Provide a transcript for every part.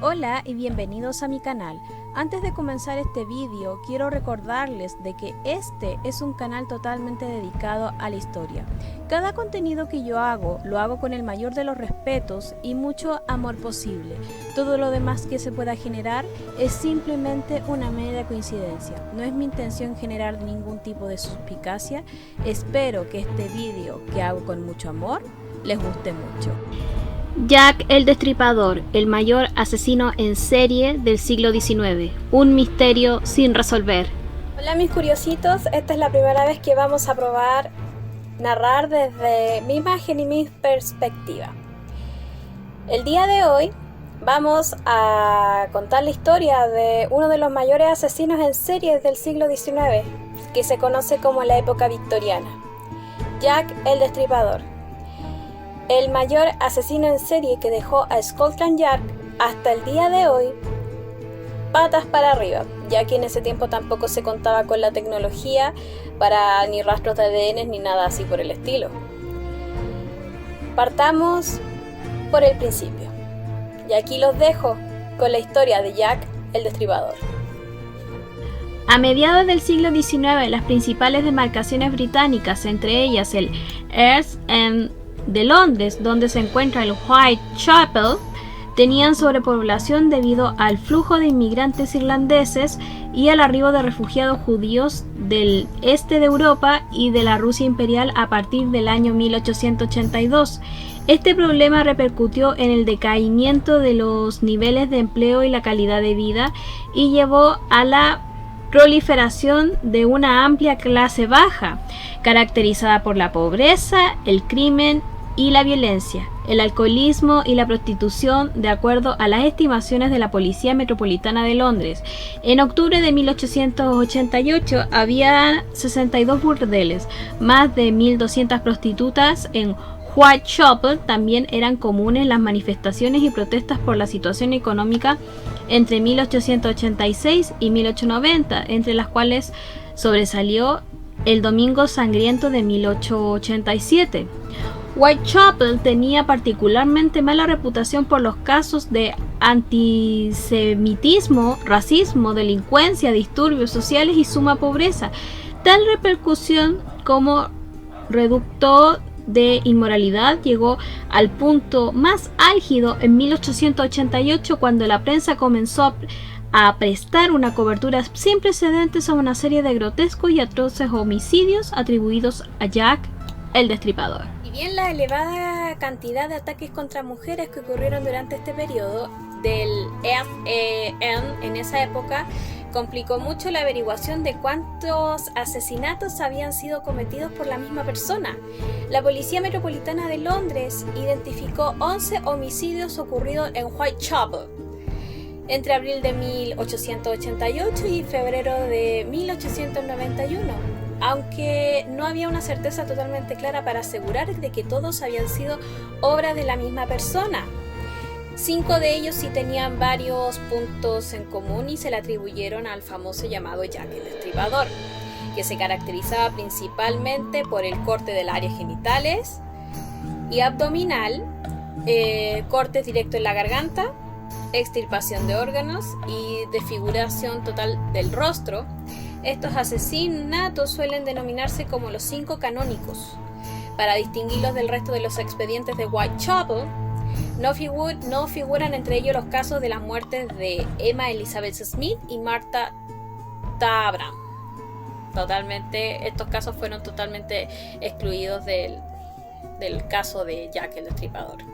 Hola y bienvenidos a mi canal. Antes de comenzar este vídeo, quiero recordarles de que este es un canal totalmente dedicado a la historia. Cada contenido que yo hago, lo hago con el mayor de los respetos y mucho amor posible. Todo lo demás que se pueda generar es simplemente una mera coincidencia. No es mi intención generar ningún tipo de suspicacia. Espero que este vídeo que hago con mucho amor les guste mucho. Jack el Destripador, el mayor asesino en serie del siglo XIX. Un misterio sin resolver. Hola mis curiositos, esta es la primera vez que vamos a probar narrar desde mi imagen y mi perspectiva. El día de hoy vamos a contar la historia de uno de los mayores asesinos en serie del siglo XIX, que se conoce como la época victoriana, Jack el Destripador. El mayor asesino en serie que dejó a Scotland Yard hasta el día de hoy patas para arriba, ya que en ese tiempo tampoco se contaba con la tecnología para ni rastros de ADN ni nada así por el estilo. Partamos por el principio, y aquí los dejo con la historia de Jack el Destripador. A mediados del siglo XIX, las principales demarcaciones británicas, entre ellas el East End de Londres, donde se encuentra el Whitechapel, tenían sobrepoblación debido al flujo de inmigrantes irlandeses y al arribo de refugiados judíos del este de Europa y de la Rusia imperial a partir del año 1882. Este problema repercutió en el decaimiento de los niveles de empleo y la calidad de vida y llevó a la proliferación de una amplia clase baja, caracterizada por la pobreza, el crimen y la violencia, el alcoholismo y la prostitución, de acuerdo a las estimaciones de la Policía Metropolitana de Londres. En octubre de 1888 había 62 burdeles, más de 1.200 prostitutas en Whitechapel. También eran comunes las manifestaciones y protestas por la situación económica entre 1886 y 1890, entre las cuales sobresalió el Domingo Sangriento de 1887. Whitechapel tenía particularmente mala reputación por los casos de antisemitismo, racismo, delincuencia, disturbios sociales y suma pobreza. Tal repercusión como reducto de inmoralidad llegó al punto más álgido en 1888, cuando la prensa comenzó a prestar una cobertura sin precedentes a una serie de grotescos y atroces homicidios atribuidos a Jack el Destripador. Y bien, la elevada cantidad de ataques contra mujeres que ocurrieron durante este periodo del FEN en esa época complicó mucho la averiguación de cuántos asesinatos habían sido cometidos por la misma persona. La Policía Metropolitana de Londres identificó 11 homicidios ocurridos en Whitechapel entre abril de 1888 y febrero de 1891. Aunque no había una certeza totalmente clara para asegurar de que todos habían sido obra de la misma persona. 5 de ellos sí tenían varios puntos en común y se le atribuyeron al famoso llamado Jack el Destripador, que se caracterizaba principalmente por el corte del área genitales y abdominal, cortes directos en la garganta, extirpación de órganos y desfiguración total del rostro. Estos asesinatos suelen denominarse como los 5 canónicos. Para distinguirlos del resto de los expedientes de Whitechapel, no figuran entre ellos los casos de las muertes de Emma Elizabeth Smith y Martha Tabram. Estos casos fueron totalmente excluidos del caso de Jack el Destripador.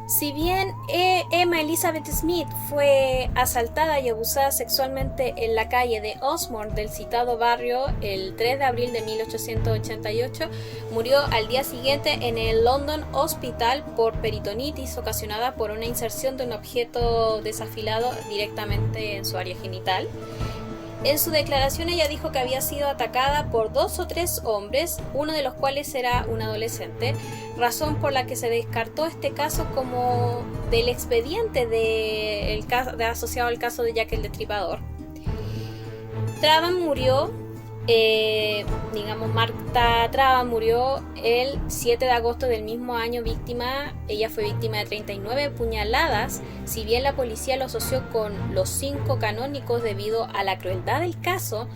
Si bien Emma Elizabeth Smith fue asaltada y abusada sexualmente en la calle de Osborne del citado barrio el 3 de abril de 1888, murió al día siguiente en el London Hospital por peritonitis ocasionada por una inserción de un objeto desafilado directamente en su área genital. En su declaración ella dijo que había sido atacada por 2 o 3 hombres, uno de los cuales era un adolescente, razón por la que se descartó este caso como del expediente asociado al caso de Jack el Destripador. Traban murió Marta Traba murió el 7 de agosto del mismo año ella fue víctima de 39 puñaladas, si bien la policía lo asoció con los 5 canónicos debido a la crueldad del caso,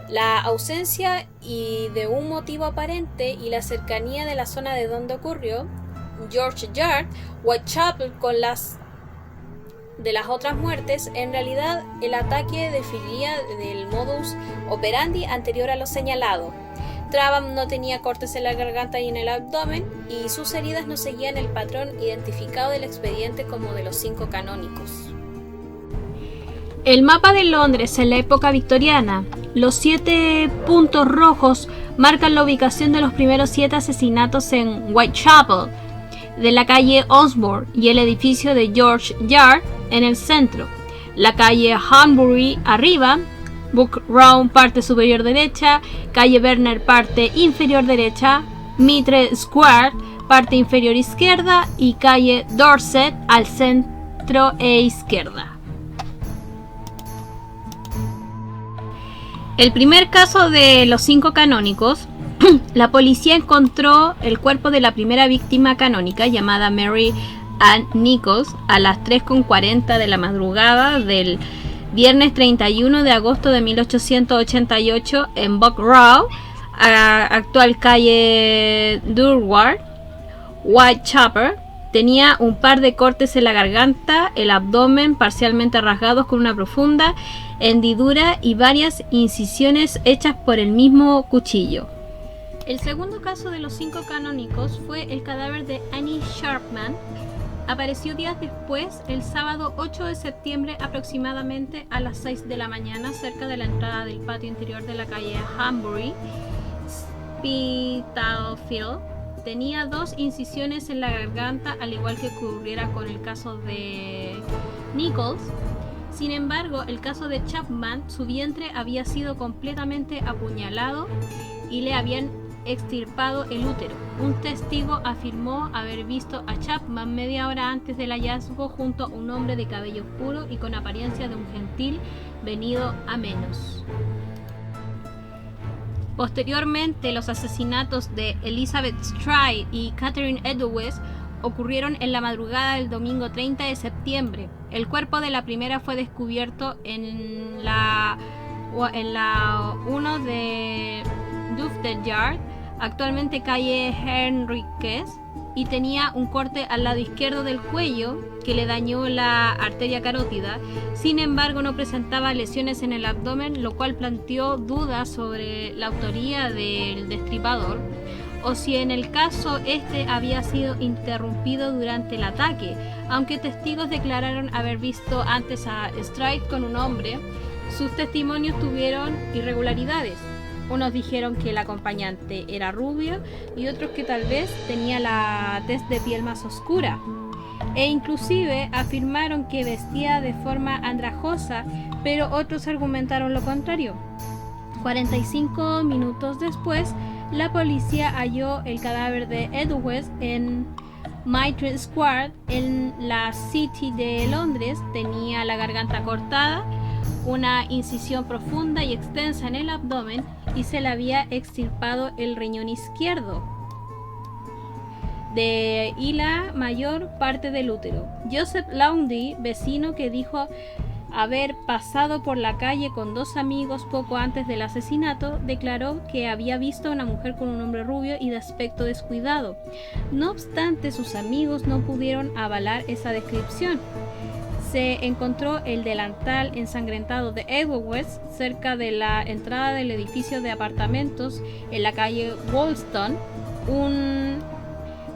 la ausencia de un motivo aparente y la cercanía de la zona de donde ocurrió, George Yard, Whitechapel con las otras muertes. En realidad el ataque definía del modus operandi anterior a lo señalado. Trabam no tenía cortes en la garganta y en el abdomen y sus heridas no seguían el patrón identificado del expediente como de los 5 canónicos. El mapa de Londres en la época victoriana. Los 7 puntos rojos marcan la ubicación de los primeros 7 asesinatos en Whitechapel, de la calle Osborne y el edificio de George Yard en el centro, la calle Hanbury arriba, Book Row parte superior derecha, calle Werner parte inferior derecha, Mitre Square parte inferior izquierda y calle Dorset al centro e izquierda. El primer caso de los 5 canónicos, la policía encontró el cuerpo de la primera víctima canónica llamada Mary Ann Nichols a las 3:40 de la madrugada del viernes 31 de agosto de 1888 en Buck Row, actual calle Durward, Whitechapel. Tenía un par de cortes en la garganta, el abdomen parcialmente rasgados con una profunda hendidura y varias incisiones hechas por el mismo cuchillo. El segundo caso de los 5 canónicos fue el cadáver de Annie Sharpman. Apareció días después, el sábado 8 de septiembre aproximadamente a las 6 de la mañana, cerca de la entrada del patio interior de la calle Hanbury, Spitalfield. Tenía 2 incisiones en la garganta, al igual que ocurriera con el caso de Nichols. Sin embargo, el caso de Chapman, su vientre había sido completamente apuñalado y le habían extirpado el útero. Un testigo afirmó haber visto a Chapman media hora antes del hallazgo junto a un hombre de cabello oscuro y con apariencia de un gentil venido a menos. Posteriormente, los asesinatos de Elizabeth Stride y Catherine Edwards ocurrieron en la madrugada del domingo 30 de septiembre. El cuerpo de la primera fue descubierto en la 1 de Dufted Yard, actualmente calle Henriquez, y tenía un corte al lado izquierdo del cuello que le dañó la arteria carótida. Sin embargo, no presentaba lesiones en el abdomen, lo cual planteó dudas sobre la autoría del destripador o si en el caso este había sido interrumpido durante el ataque. Aunque testigos declararon haber visto antes a Stride con un hombre, sus testimonios tuvieron irregularidades. Unos dijeron que el acompañante era rubio y otros que tal vez tenía la tez de piel más oscura. E inclusive afirmaron que vestía de forma andrajosa, pero otros argumentaron lo contrario. 45 minutos después, la policía halló el cadáver de Edwards en Mitre Square, en la City de Londres. Tenía la garganta cortada, una incisión profunda y extensa en el abdomen y se le había extirpado el riñón izquierdo y la mayor parte del útero. Joseph Laundy, vecino que dijo haber pasado por la calle con 2 amigos poco antes del asesinato, declaró que había visto a una mujer con un hombre rubio y de aspecto descuidado. No obstante, sus amigos no pudieron avalar esa descripción. Se encontró el delantal ensangrentado de Edwards cerca de la entrada del edificio de apartamentos en la calle Woolston, un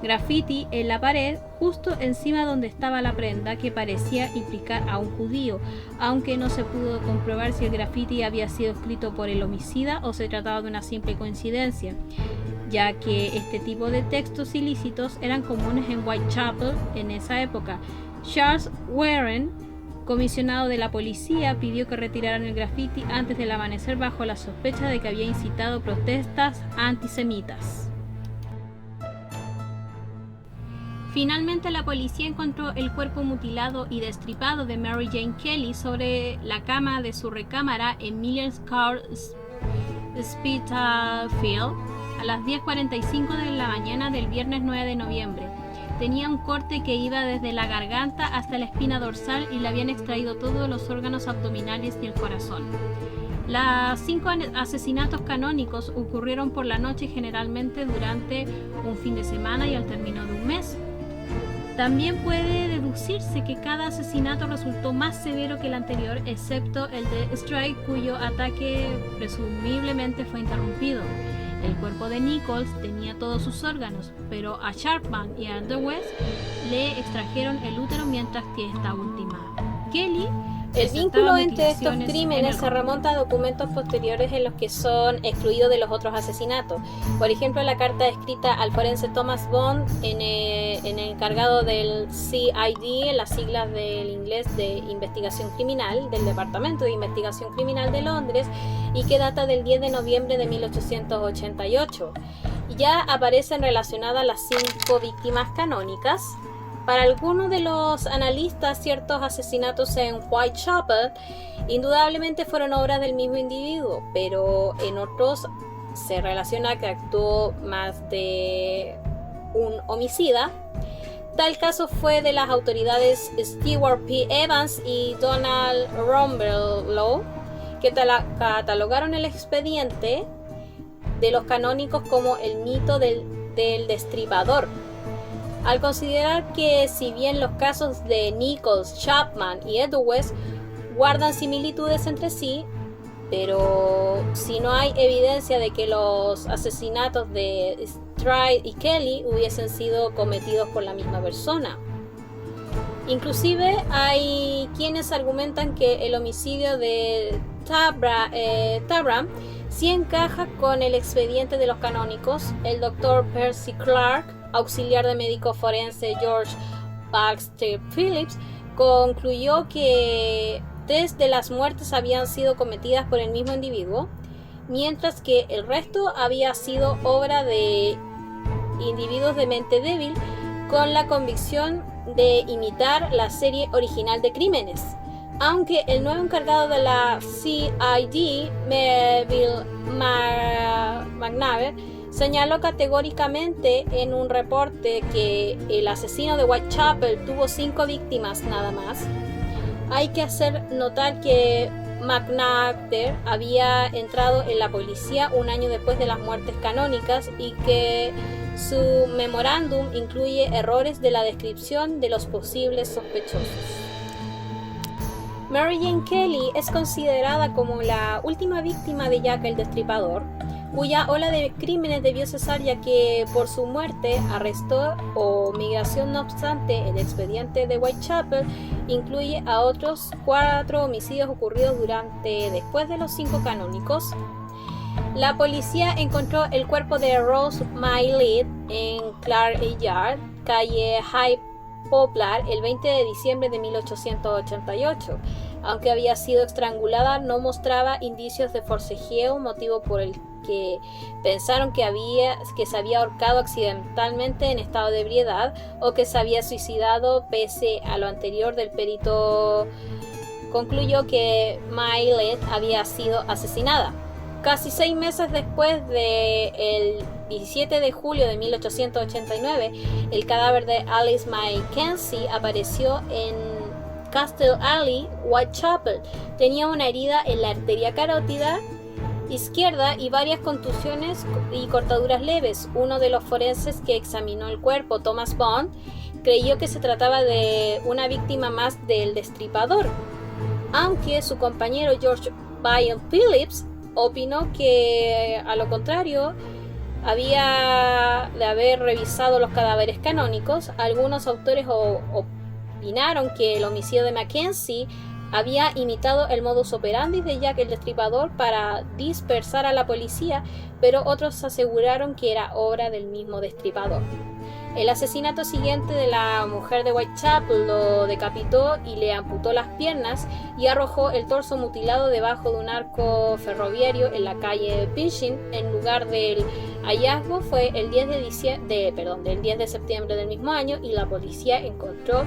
graffiti en la pared justo encima donde estaba la prenda que parecía implicar a un judío, aunque no se pudo comprobar si el graffiti había sido escrito por el homicida o se trataba de una simple coincidencia, ya que este tipo de textos ilícitos eran comunes en Whitechapel en esa época. Charles Warren, comisionado de la policía, pidió que retiraran el graffiti antes del amanecer bajo la sospecha de que había incitado protestas antisemitas. Finalmente, la policía encontró el cuerpo mutilado y destripado de Mary Jane Kelly sobre la cama de su recámara en Miller's Court Spitalfield a las 10:45 de la mañana del viernes 9 de noviembre. Tenía un corte que iba desde la garganta hasta la espina dorsal y le habían extraído todos los órganos abdominales y el corazón. Los 5 asesinatos canónicos ocurrieron por la noche, generalmente durante un fin de semana y al término de un mes. También puede deducirse que cada asesinato resultó más severo que el anterior, excepto el de Strike, cuyo ataque presumiblemente fue interrumpido. El cuerpo de Nichols tenía todos sus órganos, pero a Sharpman y a Edwards le extrajeron el útero, mientras que esta última, Kelly, el vínculo entre estos crímenes se remonta a documentos posteriores en los que son excluidos de los otros asesinatos. Por ejemplo, la carta escrita al forense Thomas Bond en el encargado del CID, en las siglas del inglés de Investigación Criminal, del Departamento de Investigación Criminal de Londres, y que data del 10 de noviembre de 1888. Ya aparecen relacionadas las 5 víctimas canónicas. Para algunos de los analistas, ciertos asesinatos en Whitechapel indudablemente fueron obras del mismo individuo, pero en otros se relaciona que actuó más de un homicida. Tal caso fue de las autoridades Stewart P. Evans y Donald Rumbelow, que catalogaron el expediente de los canónicos como el mito del destripador, al considerar que si bien los casos de Nichols, Chapman y Edwards guardan similitudes entre sí, pero si no hay evidencia de que los asesinatos de Stride y Kelly hubiesen sido cometidos por la misma persona. Inclusive hay quienes argumentan que el homicidio de Tabram sí encaja con el expediente de los canónicos. El doctor Percy Clark, auxiliar de médico forense George Baxter Phillips, concluyó que 3 de las muertes habían sido cometidas por el mismo individuo, mientras que el resto había sido obra de individuos de mente débil con la convicción de imitar la serie original de crímenes. Aunque el nuevo encargado de la CID, Melville McNaber, señaló categóricamente en un reporte que el asesino de Whitechapel tuvo 5 víctimas nada más. Hay que hacer notar que McNaber había entrado en la policía un año después de las muertes canónicas y que su memorándum incluye errores de la descripción de los posibles sospechosos. Mary Jane Kelly es considerada como la última víctima de Jack el Destripador, cuya ola de crímenes debió cesar ya que por su muerte, arresto o migración. No obstante, el expediente de Whitechapel incluye a otros 4 homicidios ocurridos después de los 5 canónicos. La policía encontró el cuerpo de Rose Maillet en Clark Yard, calle High Poplar, el 20 de diciembre de 1888. Aunque había sido estrangulada, no mostraba indicios de forcejeo, motivo por el que pensaron que se había ahorcado accidentalmente en estado de ebriedad o que se había suicidado. Pese a lo anterior del perito, concluyó que Maillet había sido asesinada. Casi 6 meses después, el 17 de julio de 1889, el cadáver de Alice Mackenzie apareció en Castle Alley, Whitechapel. Tenía una herida en la arteria carótida izquierda y varias contusiones y cortaduras leves. Uno de los forenses que examinó el cuerpo, Thomas Bond, creyó que se trataba de una víctima más del destripador, aunque su compañero George Byron Phillips opinó que, a lo contrario, había de haber revisado los cadáveres canónicos. Algunos autores opinaron que el homicidio de Mackenzie había imitado el modus operandi de Jack el Destripador para dispersar a la policía, pero otros aseguraron que era obra del mismo destripador. El asesinato siguiente de la mujer de Whitechapel lo decapitó y le amputó las piernas y arrojó el torso mutilado debajo de un arco ferroviario en la calle Pinchin. El lugar del hallazgo fue el 10 de septiembre del mismo año y la policía encontró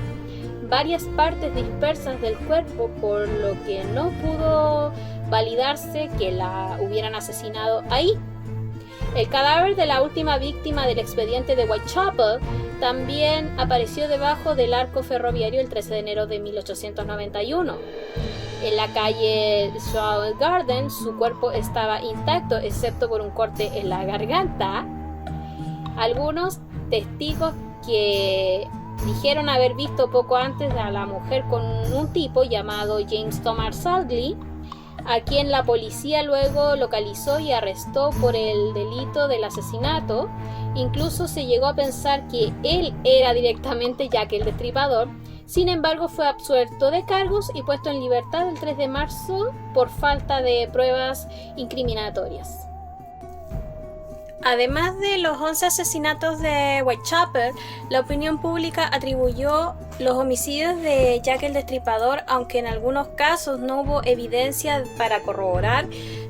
varias partes dispersas del cuerpo, por lo que no pudo validarse que la hubieran asesinado ahí. El cadáver de la última víctima del expediente de Whitechapel también apareció debajo del arco ferroviario el 13 de enero de 1891. En la calle Stroud Garden su cuerpo estaba intacto excepto por un corte en la garganta. Algunos testigos que dijeron haber visto poco antes a la mujer con un tipo llamado James Thomas Salgley, a quien la policía luego localizó y arrestó por el delito del asesinato. Incluso se llegó a pensar que él era directamente Jack el Destripador. Sin embargo, fue absuelto de cargos y puesto en libertad el 3 de marzo por falta de pruebas incriminatorias. Además de los 11 asesinatos de Whitechapel, la opinión pública atribuyó los homicidios de Jack el Destripador, aunque en algunos casos no hubo evidencia para corroborar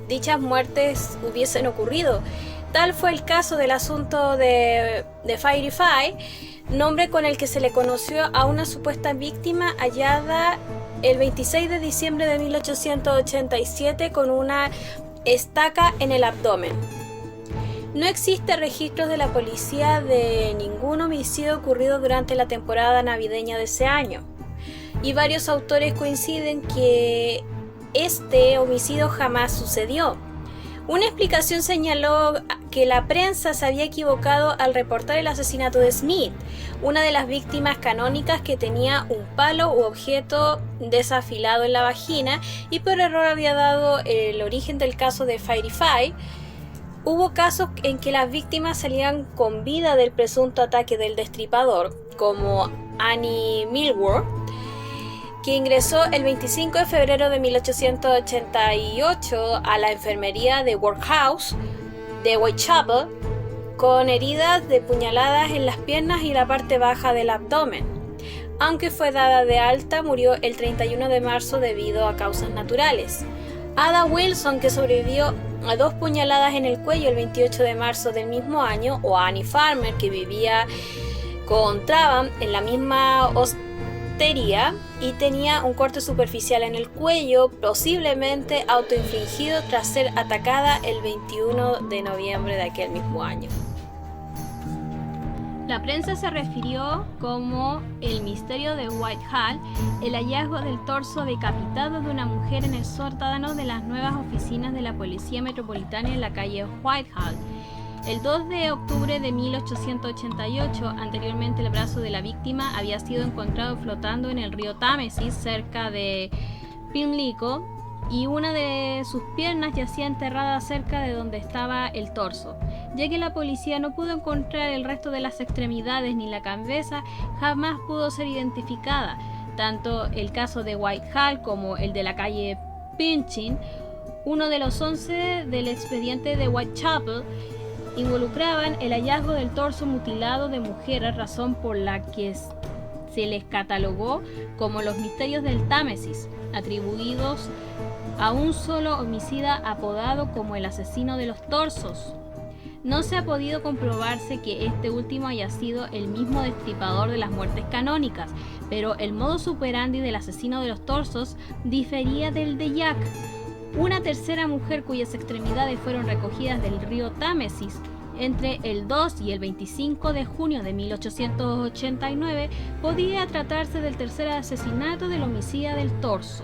dichas muertes hubiesen ocurrido. Tal fue el caso del asunto de Fairy Fire, nombre con el que se le conoció a una supuesta víctima hallada el 26 de diciembre de 1887 con una estaca en el abdomen. No existe registros de la policía de ningún homicidio ocurrido durante la temporada navideña de ese año, y varios autores coinciden que este homicidio jamás sucedió. Una explicación señaló que la prensa se había equivocado al reportar el asesinato de Smith, una de las víctimas canónicas que tenía un palo u objeto desafilado en la vagina, y por error había dado el origen del caso de Fairy Fire. Hubo casos en que las víctimas salían con vida del presunto ataque del destripador, como Annie Millward, que ingresó el 25 de febrero de 1888 a la enfermería de Workhouse de Whitechapel con heridas de puñaladas en las piernas y la parte baja del abdomen. Aunque fue dada de alta, murió el 31 de marzo debido a causas naturales. Ada Wilson, que sobrevivió a 2 puñaladas en el cuello el 28 de marzo del mismo año, o Annie Farmer, que vivía con Traban en la misma hostería y tenía un corte superficial en el cuello, posiblemente autoinfligido tras ser atacada el 21 de noviembre de aquel mismo año. La prensa se refirió como el misterio de Whitehall, el hallazgo del torso decapitado de una mujer en el sótano de las nuevas oficinas de la Policía Metropolitana en la calle Whitehall. El 2 de octubre de 1888, anteriormente el brazo de la víctima había sido encontrado flotando en el río Támesis cerca de Pimlico, y una de sus piernas yacía enterrada cerca de donde estaba el torso. Ya que la policía no pudo encontrar el resto de las extremidades ni la cabeza, jamás pudo ser identificada. Tanto el caso de Whitehall como el de la calle Pinchin, uno de los 11 del expediente de Whitechapel, involucraban el hallazgo del torso mutilado de mujeres, razón por la que se les catalogó como los misterios del Támesis, atribuidos a un solo homicida apodado como el asesino de los torsos. No se ha podido comprobarse que este último haya sido el mismo destripador de las muertes canónicas, pero el modus operandi del asesino de los torsos difería del de Jack. Una tercera mujer cuyas extremidades fueron recogidas del río Támesis entre el 2 y el 25 de junio de 1889 podía tratarse del tercer asesinato del homicida del torso.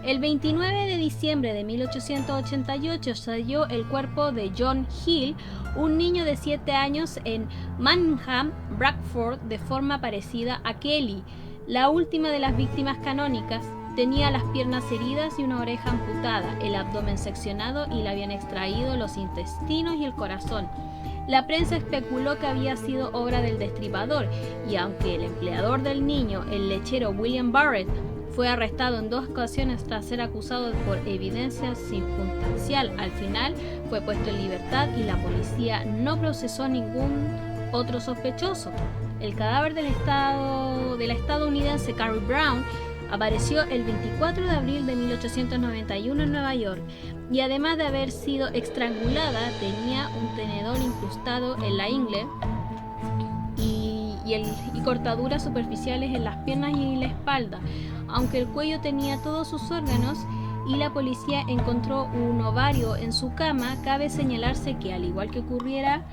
El 29 de diciembre de 1888 se halló el cuerpo de John Hill, un niño de 7 años en Manningham, Bradford, de forma parecida a Kelly. La última de las víctimas canónicas tenía las piernas heridas y una oreja amputada, el abdomen seccionado y le habían extraído los intestinos y el corazón. La prensa especuló que había sido obra del destripador, y aunque el empleador del niño, el lechero William Barrett, fue arrestado en 2 ocasiones tras ser acusado por evidencia circunstancial, al final fue puesto en libertad y la policía no procesó ningún otro sospechoso. El cadáver de la estadounidense Carrie Brown apareció el 24 de abril de 1891 en Nueva York, y además de haber sido estrangulada tenía un tenedor incrustado en la ingle y y cortaduras superficiales en las piernas y la espalda. Aunque el cuello tenía todos sus órganos y la policía encontró un ovario en su cama, cabe señalarse que, al igual que ocurriera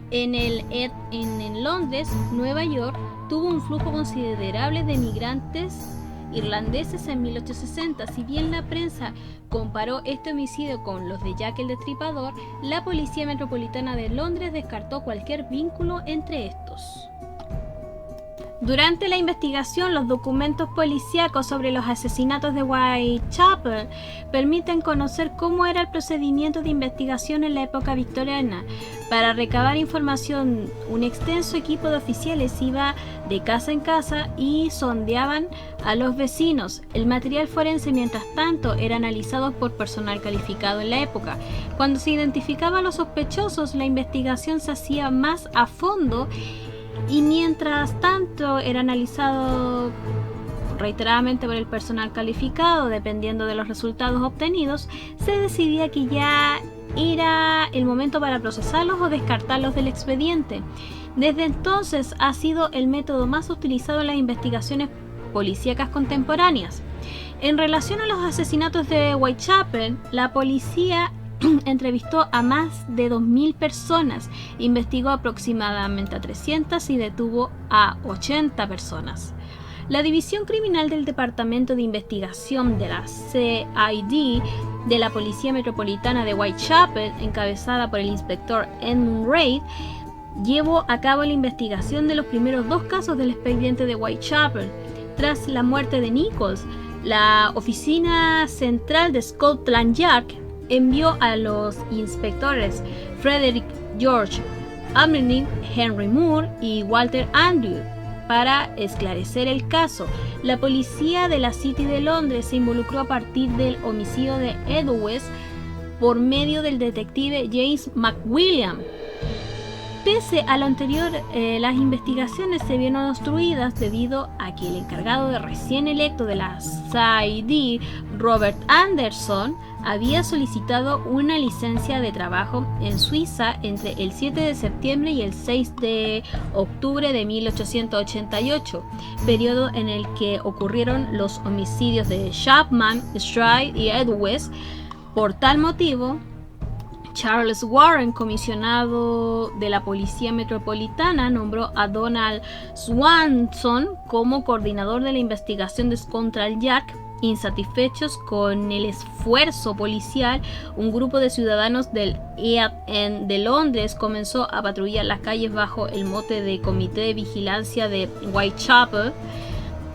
en Londres, Nueva York tuvo un flujo considerable de migrantes irlandeses en 1860. Si bien la prensa comparó este homicidio con los de Jack el Destripador, la Policía Metropolitana de Londres descartó cualquier vínculo entre estos. Durante la investigación, los documentos policíacos sobre los asesinatos de Whitechapel permiten conocer cómo era el procedimiento de investigación en la época victoriana. Para recabar información, un extenso equipo de oficiales iba de casa en casa y sondeaban a los vecinos. El material forense, mientras tanto, era analizado por personal calificado en la época. Cuando se identificaba a los sospechosos, la investigación se hacía más a fondo y mientras tanto era analizado reiteradamente por el personal calificado. Dependiendo de los resultados obtenidos, se decidía que ya era el momento para procesarlos o descartarlos del expediente. Desde entonces ha sido el método más utilizado en las investigaciones policíacas contemporáneas. En relación a los asesinatos de Whitechapel, la policía entrevistó a más de 2.000 personas, investigó aproximadamente a 300 y detuvo a 80 personas. La División Criminal del Departamento de Investigación de la CID de la Policía Metropolitana de Whitechapel, encabezada por el inspector Edmund Reid, llevó a cabo la investigación de los primeros 2 casos del expediente de Whitechapel. Tras la muerte de Nichols, la Oficina Central de Scotland Yard envió a los inspectores Frederick George Abernethy, Henry Moore y Walter Andrew para esclarecer el caso. La policía de la City de Londres se involucró a partir del homicidio de Edwards por medio del detective James McWilliam. Pese a lo anterior, las investigaciones se vieron obstruidas debido a que el encargado de recién electo de la CID, Robert Anderson, había solicitado una licencia de trabajo en Suiza entre el 7 de septiembre y el 6 de octubre de 1888, periodo en el que ocurrieron los homicidios de Chapman, Stride y Edwards. Por tal motivo, Charles Warren, comisionado de la Policía Metropolitana, nombró a Donald Swanson como coordinador de la investigación de Scotland Yard. Insatisfechos con el esfuerzo policial, un grupo de ciudadanos del East End de Londres comenzó a patrullar las calles bajo el mote de Comité de Vigilancia de Whitechapel,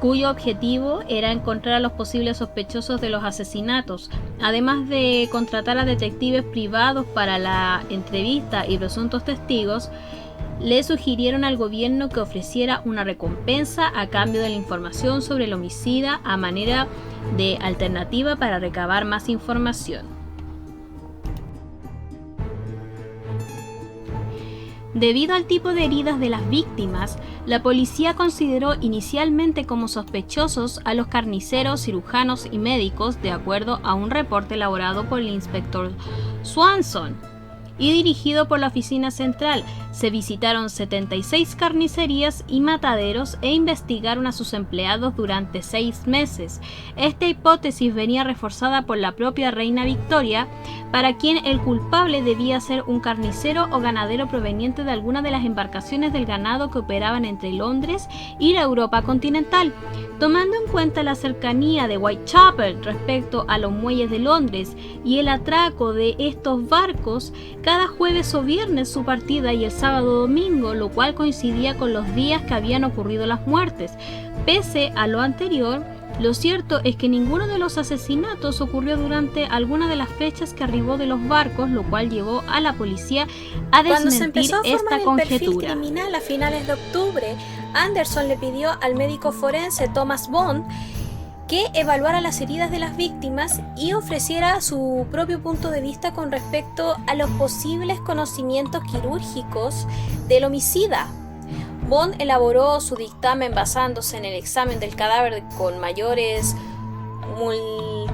cuyo objetivo era encontrar a los posibles sospechosos de los asesinatos. Además de contratar a detectives privados para la entrevista y presuntos testigos, le sugirieron al gobierno que ofreciera una recompensa a cambio de la información sobre el homicida a manera de alternativa para recabar más información. Debido al tipo de heridas de las víctimas, la policía consideró inicialmente como sospechosos a los carniceros, cirujanos y médicos, de acuerdo a un reporte elaborado por el inspector Swanson y dirigido por la oficina central. Se visitaron 76 carnicerías y mataderos e investigaron a sus empleados durante 6 meses. Esta hipótesis venía reforzada por la propia reina Victoria, para quien el culpable debía ser un carnicero o ganadero proveniente de alguna de las embarcaciones del ganado que operaban entre Londres y la Europa continental. Tomando en cuenta la cercanía de Whitechapel respecto a los muelles de Londres y el atraco de estos barcos, cada jueves o viernes su partida y el sábado o domingo, lo cual coincidía con los días que habían ocurrido las muertes. Pese a lo anterior, lo cierto es que ninguno de los asesinatos ocurrió durante alguna de las fechas que arribó de los barcos, lo cual llevó a la policía a desmentir esta conjetura. Cuando se empezó a formar el perfil criminal a finales de octubre, Anderson le pidió al médico forense Thomas Bond que evaluara las heridas de las víctimas y ofreciera su propio punto de vista con respecto a los posibles conocimientos quirúrgicos del homicida. Bond elaboró su dictamen basándose en el examen del cadáver con mayores multilateralidad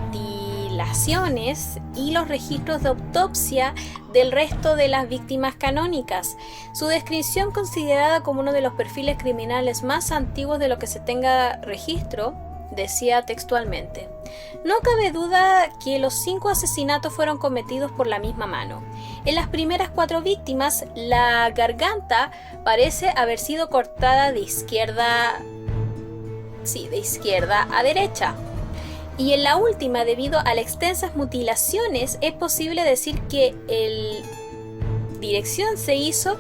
mutilaciones y los registros de autopsia del resto de las víctimas canónicas. Su descripción, considerada como uno de los perfiles criminales más antiguos de lo que se tenga registro, decía textualmente: no cabe duda que los 5 asesinatos fueron cometidos por la misma mano. En las primeras 4 víctimas, la garganta parece haber sido cortada de izquierda a derecha. Y en la última, debido a las extensas mutilaciones, es posible decir que la dirección se hizo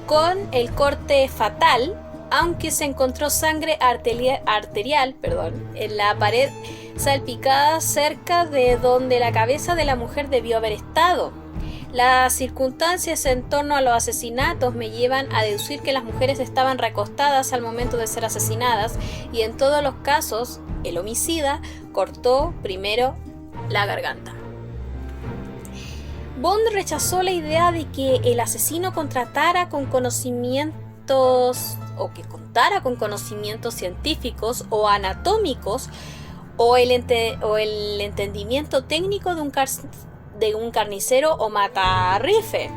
con el corte fatal, aunque se encontró sangre arterial en la pared salpicada cerca de donde la cabeza de la mujer debió haber estado. Las circunstancias en torno a los asesinatos me llevan a deducir que las mujeres estaban recostadas al momento de ser asesinadas, y en todos los casos el homicida cortó primero la garganta. Bond rechazó la idea de que el asesino contara con conocimientos científicos o anatómicos o el entendimiento técnico de un carnicero o matarrife,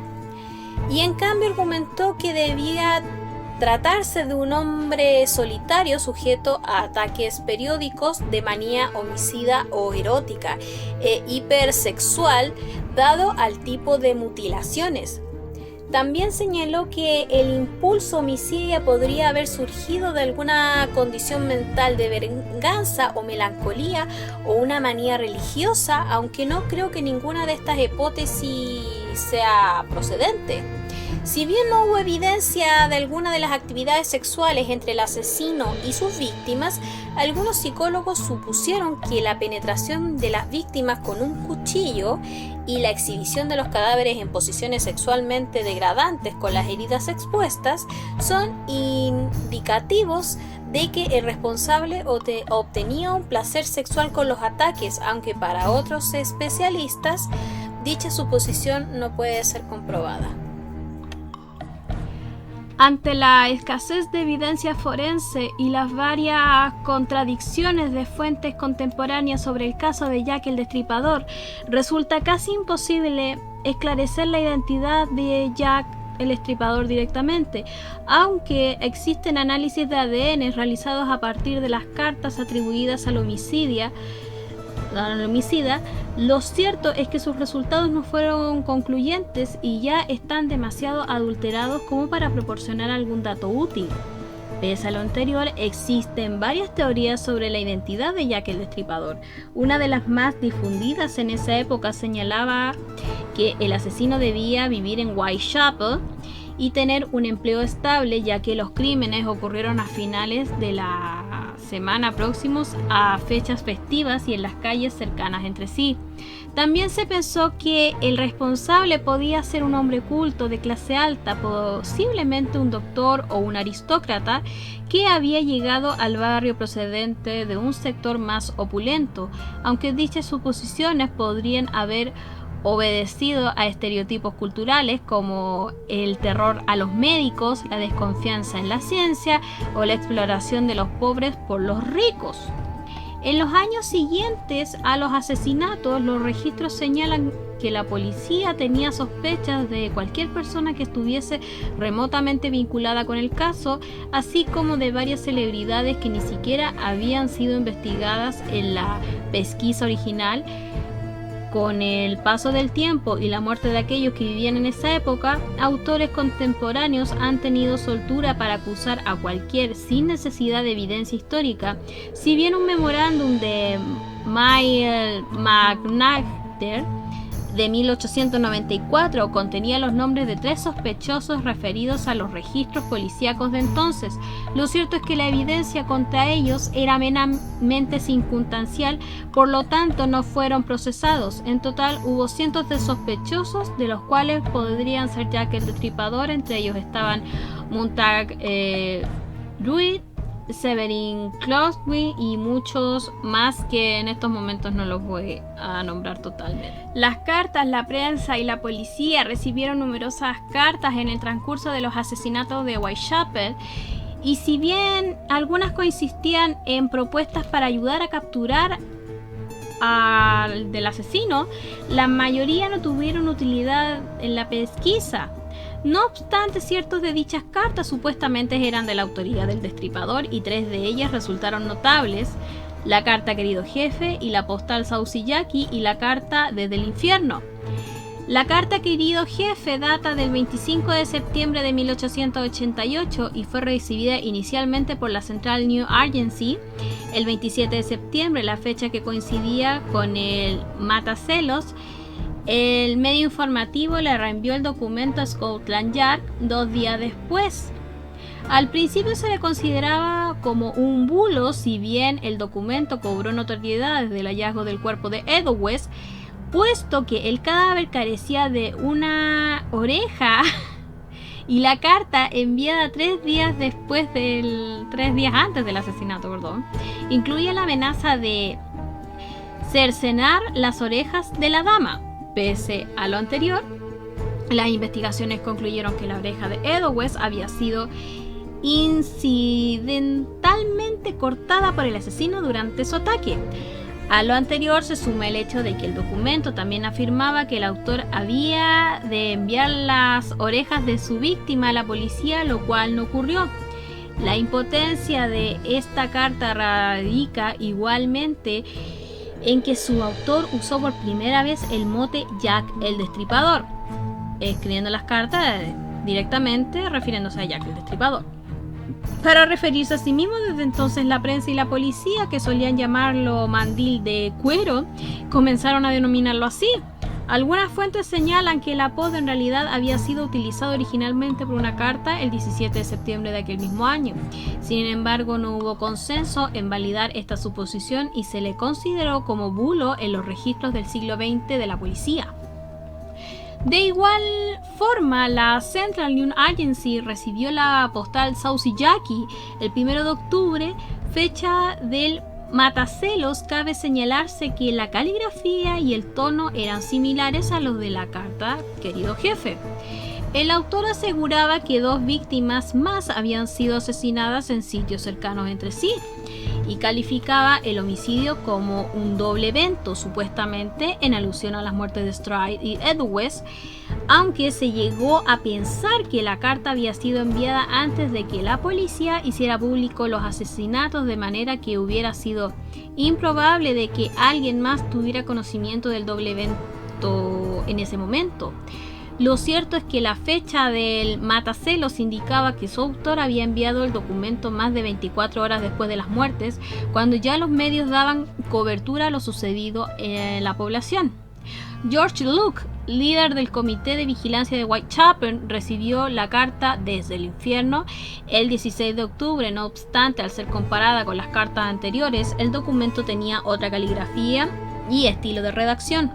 y en cambio argumentó que debía tratarse de un hombre solitario sujeto a ataques periódicos de manía homicida o erótica e hipersexual dado al tipo de mutilaciones. También señaló que el impulso homicida podría haber surgido de alguna condición mental de venganza o melancolía o una manía religiosa, aunque no creo que ninguna de estas hipótesis sea procedente. Si bien no hubo evidencia de alguna de las actividades sexuales entre el asesino y sus víctimas, algunos psicólogos supusieron que la penetración de las víctimas con un cuchillo y la exhibición de los cadáveres en posiciones sexualmente degradantes con las heridas expuestas son indicativos de que el responsable obtenía un placer sexual con los ataques, aunque para otros especialistas dicha suposición no puede ser comprobada. Ante la escasez de evidencia forense y las varias contradicciones de fuentes contemporáneas sobre el caso de Jack el Destripador, resulta casi imposible esclarecer la identidad de Jack el Destripador directamente, aunque existen análisis de ADN realizados a partir de las cartas atribuidas al homicida. Lo cierto es que sus resultados no fueron concluyentes y ya están demasiado adulterados como para proporcionar algún dato útil. Pese a lo anterior, existen varias teorías sobre la identidad de Jack el Destripador. Una de las más difundidas en esa época señalaba que el asesino debía vivir en Whitechapel y tener un empleo estable, ya que los crímenes ocurrieron a finales de la semana próximos a fechas festivas y en las calles cercanas entre sí. También se pensó que el responsable podía ser un hombre culto de clase alta, posiblemente un doctor o un aristócrata que había llegado al barrio procedente de un sector más opulento, aunque dichas suposiciones podrían haber obedecido a estereotipos culturales como el terror a los médicos, la desconfianza en la ciencia o la exploración de los pobres por los ricos. En los años siguientes a los asesinatos, los registros señalan que la policía tenía sospechas de cualquier persona que estuviese remotamente vinculada con el caso, así como de varias celebridades que ni siquiera habían sido investigadas en la pesquisa original. Con el paso del tiempo y la muerte de aquellos que vivían en esa época, autores contemporáneos han tenido soltura para acusar a cualquiera sin necesidad de evidencia histórica. Si bien un memorándum de Miles McNatter de 1894 contenía los nombres de 3 sospechosos referidos a los registros policíacos de entonces, lo cierto es que la evidencia contra ellos era meramente circunstancial, por lo tanto no fueron procesados. En total hubo cientos de sospechosos, de los cuales podrían ser Jack el Destripador. Entre ellos estaban Montag Druid, Severin Crosby y muchos más que en estos momentos no los voy a nombrar totalmente. Las cartas, la prensa y la policía recibieron numerosas cartas en el transcurso de los asesinatos de Whitechapel, y si bien algunas consistían en propuestas para ayudar a capturar del asesino, la mayoría no tuvieron utilidad en la pesquisa. No obstante, ciertos de dichas cartas supuestamente eran de la autoría del destripador y 3 de ellas resultaron notables: la carta Querido Jefe y la postal Sauseyaki y la carta Desde el Infierno. La carta Querido Jefe data del 25 de septiembre de 1888 y fue recibida inicialmente por la Central News Agency el 27 de septiembre, la fecha que coincidía con el matacelos. El medio informativo le reenvió el documento a Scotland Yard 2 días después. Al principio se le consideraba como un bulo, si bien el documento cobró notoriedad desde el hallazgo del cuerpo de Eddowes, puesto que el cadáver carecía de una oreja y la carta enviada 3 días antes del asesinato, incluía la amenaza de cercenar las orejas de la dama. Pese a lo anterior, las investigaciones concluyeron que la oreja de Eddowes había sido incidentalmente cortada por el asesino durante su ataque. A lo anterior se suma el hecho de que el documento también afirmaba que el autor había de enviar las orejas de su víctima a la policía, lo cual no ocurrió. La impotencia de esta carta radica igualmente en que su autor usó por primera vez el mote Jack el Destripador, escribiendo las cartas directamente refiriéndose a Jack el Destripador. Para referirse a sí mismo, desde entonces la prensa y la policía, que solían llamarlo Mandil de Cuero, comenzaron a denominarlo así. Algunas fuentes señalan que el apodo en realidad había sido utilizado originalmente por una carta el 17 de septiembre de aquel mismo año. Sin embargo, no hubo consenso en validar esta suposición y se le consideró como bulo en los registros del siglo XX de la policía. De igual forma, la Central News Agency recibió la postal Sauseyaki el 1 de octubre, fecha del matacelos. Cabe señalarse que la caligrafía y el tono eran similares a los de la carta Querido Jefe. El autor aseguraba que 2 víctimas más habían sido asesinadas en sitios cercanos entre sí y calificaba el homicidio como un doble evento, supuestamente en alusión a las muertes de Stride y Eddowes, aunque se llegó a pensar que la carta había sido enviada antes de que la policía hiciera público los asesinatos, de manera que hubiera sido improbable de que alguien más tuviera conocimiento del doble evento en ese momento. Lo cierto es que la fecha del matacelos indicaba que su autor había enviado el documento más de 24 horas después de las muertes, cuando ya los medios daban cobertura a lo sucedido en la población. George Luke, líder del Comité de Vigilancia de Whitechapel, recibió la carta Desde el Infierno el 16 de octubre. No obstante, al ser comparada con las cartas anteriores, el documento tenía otra caligrafía y estilo de redacción.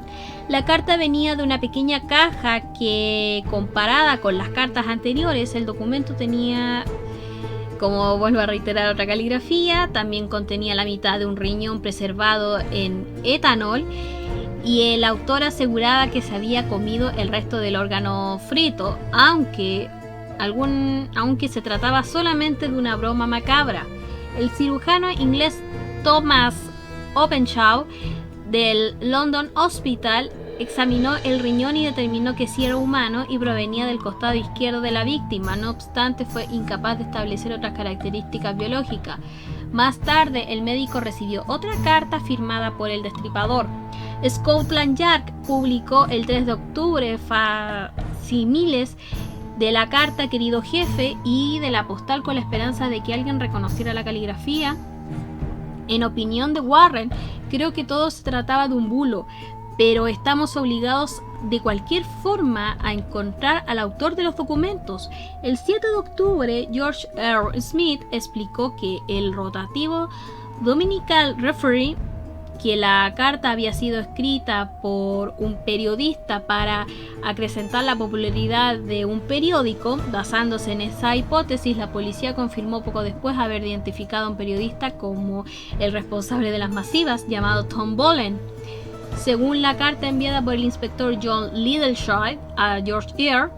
La carta venía de una pequeña caja que, comparada con las cartas anteriores, el documento tenía, como vuelvo a reiterar, otra caligrafía. También contenía la mitad de un riñón preservado en etanol y el autor aseguraba que se había comido el resto del órgano frito, aunque se trataba solamente de una broma macabra. El cirujano inglés Thomas Openshaw del London Hospital examinó el riñón y determinó que sí era humano y provenía del costado izquierdo de la víctima. No obstante, fue incapaz de establecer otras características biológicas. Más tarde, el médico recibió otra carta firmada por el destripador. Scotland Yard publicó el 3 de octubre facsímiles de la carta Querido Jefe y de la postal con la esperanza de que alguien reconociera la caligrafía. En opinión de Warren, creo que todo se trataba de un bulo, pero estamos obligados de cualquier forma a encontrar al autor de los documentos. El 7 de octubre, George R. Smith explicó que el rotativo Dominical Referee, que la carta había sido escrita por un periodista para acrecentar la popularidad de un periódico. Basándose en esa hipótesis, la policía confirmó poco después haber identificado a un periodista como el responsable de las masivas, llamado Tom Bolen. Según la carta enviada por el inspector John Littlechild a George Eyre,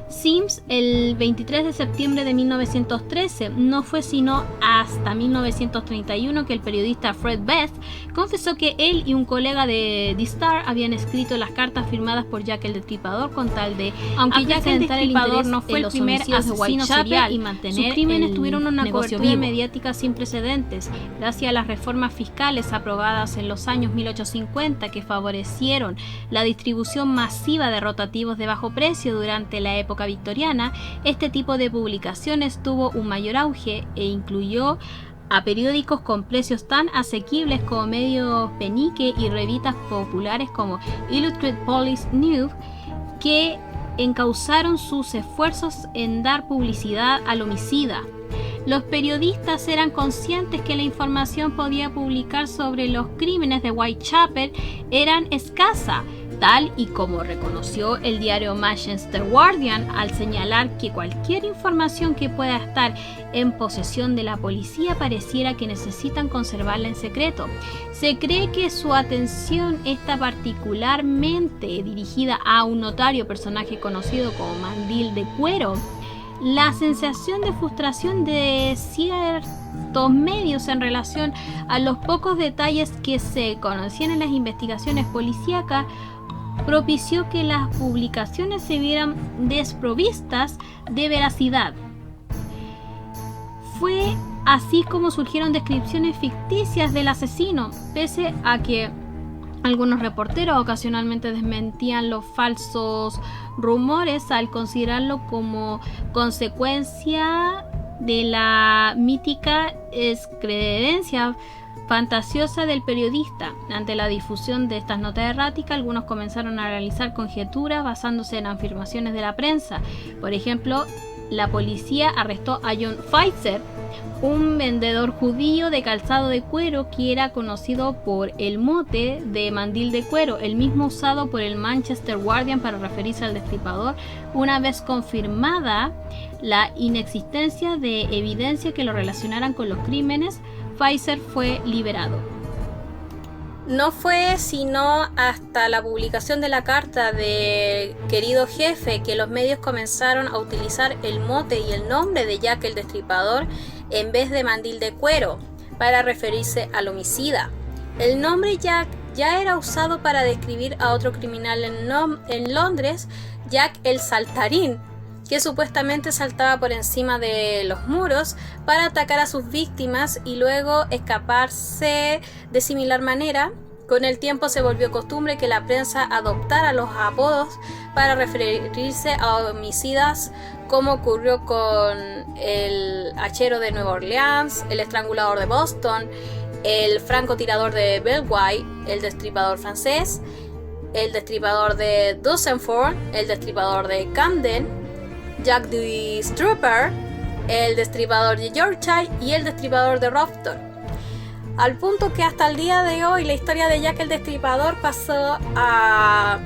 Sims el 23 de septiembre de 1913. No fue sino hasta 1931 que el periodista Fred Best confesó que él y un colega de The Star habían escrito las cartas firmadas por Jack el Destripador con tal de, aunque Jack el Destripador no fue el primer asesino serial y mantener sus crímenes tuvieron una cobertura mediática sin precedentes, gracias a las reformas fiscales aprobadas en los años 1850 que favorecieron la distribución masiva de rotativos de bajo precio durante la época victoriana. Este tipo de publicaciones tuvo un mayor auge e incluyó a periódicos con precios tan asequibles como Medios Penique y revistas populares como Illustrated Police News, que encauzaron sus esfuerzos en dar publicidad al homicida. Los periodistas eran conscientes que la información podía publicar sobre los crímenes de Whitechapel eran escasa, tal y como reconoció el diario Manchester Guardian al señalar que cualquier información que pueda estar en posesión de la policía pareciera que necesitan conservarla en secreto. Se cree que su atención está particularmente dirigida a un notario, personaje conocido como Mandil de Cuero. La sensación de frustración de ciertos medios en relación a los pocos detalles que se conocían en las investigaciones policíacas propició que las publicaciones se vieran desprovistas de veracidad. Fue así como surgieron descripciones ficticias del asesino, pese a que algunos reporteros ocasionalmente desmentían los falsos rumores al considerarlo como consecuencia de la mítica excreencia fantasiosa del periodista. Ante la difusión de estas notas erráticas, algunos comenzaron a realizar conjeturas basándose en afirmaciones de la prensa. Por ejemplo, la policía arrestó a John Pfizer, un vendedor judío de calzado de cuero que era conocido por el mote de Mandil de Cuero, el mismo usado por el Manchester Guardian para referirse al destripador. Una vez confirmada la inexistencia de evidencia que lo relacionaran con los crímenes, Pfizer fue liberado. No fue sino hasta la publicación de la carta de querido jefe que los medios comenzaron a utilizar el mote y el nombre de Jack el Destripador en vez de Mandil de Cuero para referirse al homicida. El nombre Jack ya era usado para describir a otro criminal en Londres, Jack el Saltarín, que supuestamente saltaba por encima de los muros para atacar a sus víctimas y luego escaparse de similar manera. Con el tiempo se volvió costumbre que la prensa adoptara los apodos para referirse a homicidas, como ocurrió con el hachero de Nueva Orleans, el estrangulador de Boston, el francotirador de Belway, el destripador francés, el destripador de Dusseldorf, el destripador de Camden, Jack the Stripper, el destripador de Yorkshire y el destripador de Roughton. Al punto que hasta el día de hoy la historia de Jack el Destripador pasó a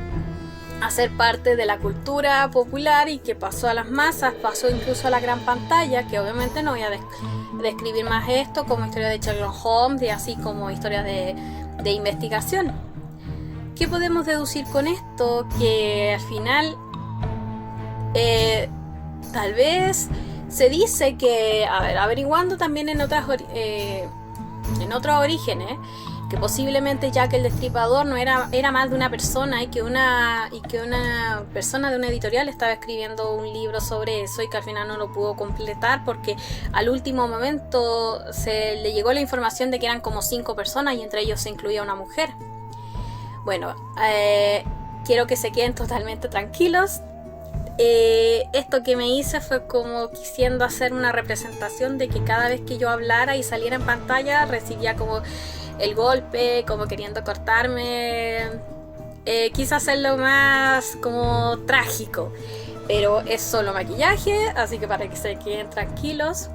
ser parte de la cultura popular y que pasó a las masas, pasó incluso a la gran pantalla, que obviamente no voy a describir más esto como historia de Sherlock Holmes y así como historias de investigación. ¿Qué podemos deducir con esto? Que al final tal vez se dice que, averiguando también en otros orígenes, que posiblemente Jack el Destripador no era más de una persona y que una persona de una editorial estaba escribiendo un libro sobre eso y que al final no lo pudo completar porque al último momento se le llegó la información de que eran como 5 personas y entre ellos se incluía una mujer. Bueno, quiero que se queden totalmente tranquilos. Esto que me hice fue como quisiendo hacer una representación de que cada vez que yo hablara y saliera en pantalla recibía como el golpe, como queriendo cortarme. Quise hacerlo más como trágico, pero es solo maquillaje, así que para que se queden tranquilos.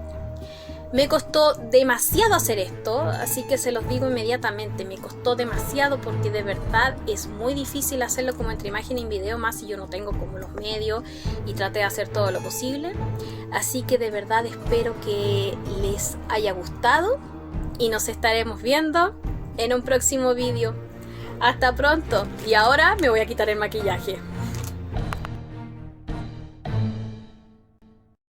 Me costó demasiado hacer esto, así que se los digo inmediatamente, me costó demasiado porque de verdad es muy difícil hacerlo como entre imagen y video, más si yo no tengo como los medios y traté de hacer todo lo posible. Así que de verdad espero que les haya gustado y nos estaremos viendo en un próximo vídeo. Hasta pronto, y ahora me voy a quitar el maquillaje.